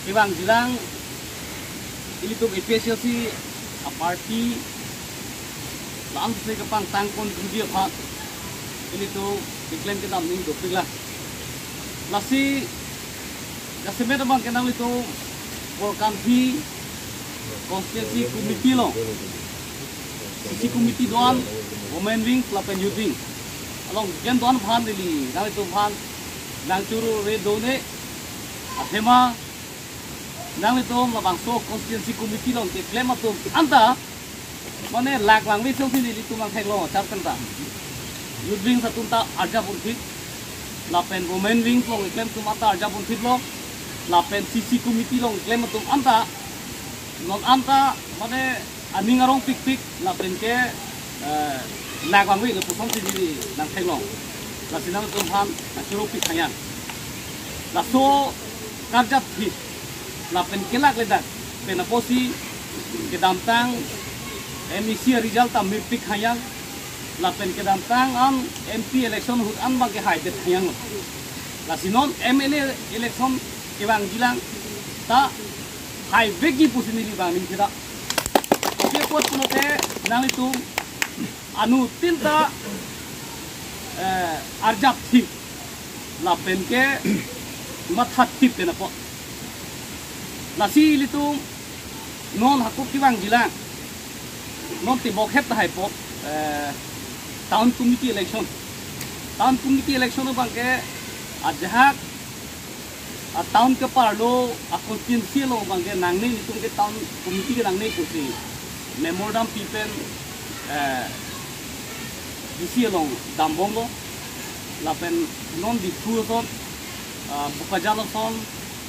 Ibang jilang ini tuh efisiensi party langsung ke pang tangkon video pak ini tuh diklaim kita minggu pilih lasi kasih bang kenal itu Volkanti konstitusi komite lo sisi komite doan women wing lapen youth wing along gen doan phan dili nang itu phan nang curu redone athema nang itu labang so konstitusi komite lo ke klaim itu anta mana lag lang wis sini itu mang thelo charkan ta youth wing satunta arja purthit lapen women wing lo klaim tu mata arja purthit lo lapen sisi komite lo klaim tu anta non anta mana aning arong pik pik lapen ke lag lang wis lo pusong sini nang thelo la sinang tu phan achuro pik khayan la so karjat thi lapen kelak ledak penaposi ke damtang MEC result am mipik hayang lapen ke damtang an MP election hut an bang ke haidet hayang la sinon MLA election ke bang gilang ta hai begi pusini li bang ning kira ke pot punote nang itu anu tinta arjap thi lapen ke mathat tip na po lasi itu non hakuk ki bang gilang non tibok het hai pop town committee election bang ke ajak town ke parlo constituency lo bang ke nang ni tung ke town committee ke nang ni pusi memorandum people disi lo dambong lo lapen non di tuson bukajalo son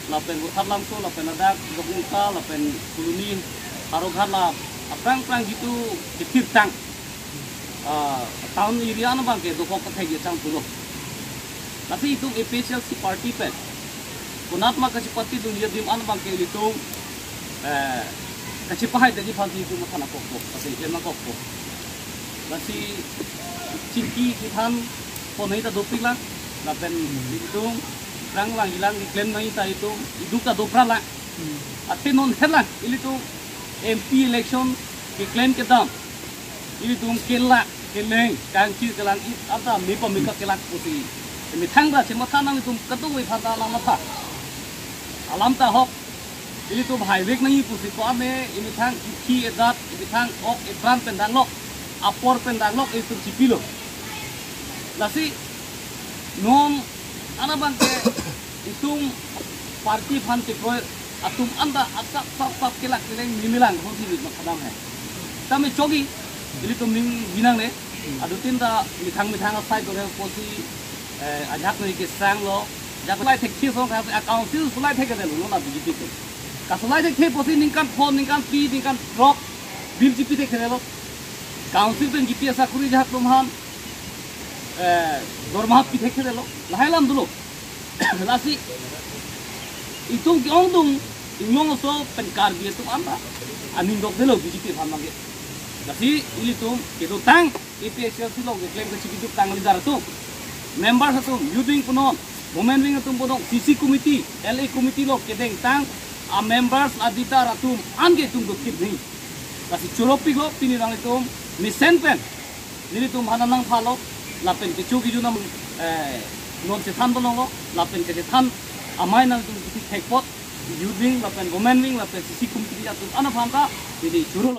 lapen bukhalam so lapen adak dokunta lapen kuluni haroghala aprang gitu kecil tang tahun irian bang ke dokok kathai tang tulo tapi itu official si party pen kunat ma kasipati dunia dim an bang ke itu kasipahai jadi fanti itu makan kok tapi emang kok masih cingki kitan ponai ta dopik lang lapen itu rang lang hilang iklan mai ta itu iduka dopra lang ati non helang itu MP election ke claim ke dam ini tum kelak keleng kang chi kelang it ata mi pamika kelak pusi mi thangba chima thanang tum katu wi phata la matha alam ta hok ini tu bhai vek nahi pusi ko ame ini thang ki edat ini thang ok ibran pendang lok apor pendang lok itu cipilo lasi non ana bang ke itum party fan ke pro atum anda atak sap kelak keleng mimilang hosi bit makadam hai tame chogi ili tum ning binang ne adu tinda mithang asai ko posi ajak nei ke sang lo jak lai thek chi song ka account sil sulai thek de lo na bgp ko ka sulai thek the posi ning kan phone ning kan pi ning kan drop bil gp thek de lo council ben gp asa kuri jak tum han dormahat pi thek de lo lahailam dulo lasi itung ki ongdung inyong so penkar dia tu apa aning dok delo BJP phan mage jadi ini tu itu tang EPSL si log claim ke cikituk tang lidar tu member satu youth wing punon women wing tu punon CC committee LA committee log kedeng tang a members adita ratum ange tung dok kit ni kasi churopi log pini rang itu ni senpen ni tu hananang phalo lapen ke chuki junam non se than bolong lapen ke than amai nang tu thekpot youth wing lapen women wing lapen sisi committee atu ana phanta jadi churul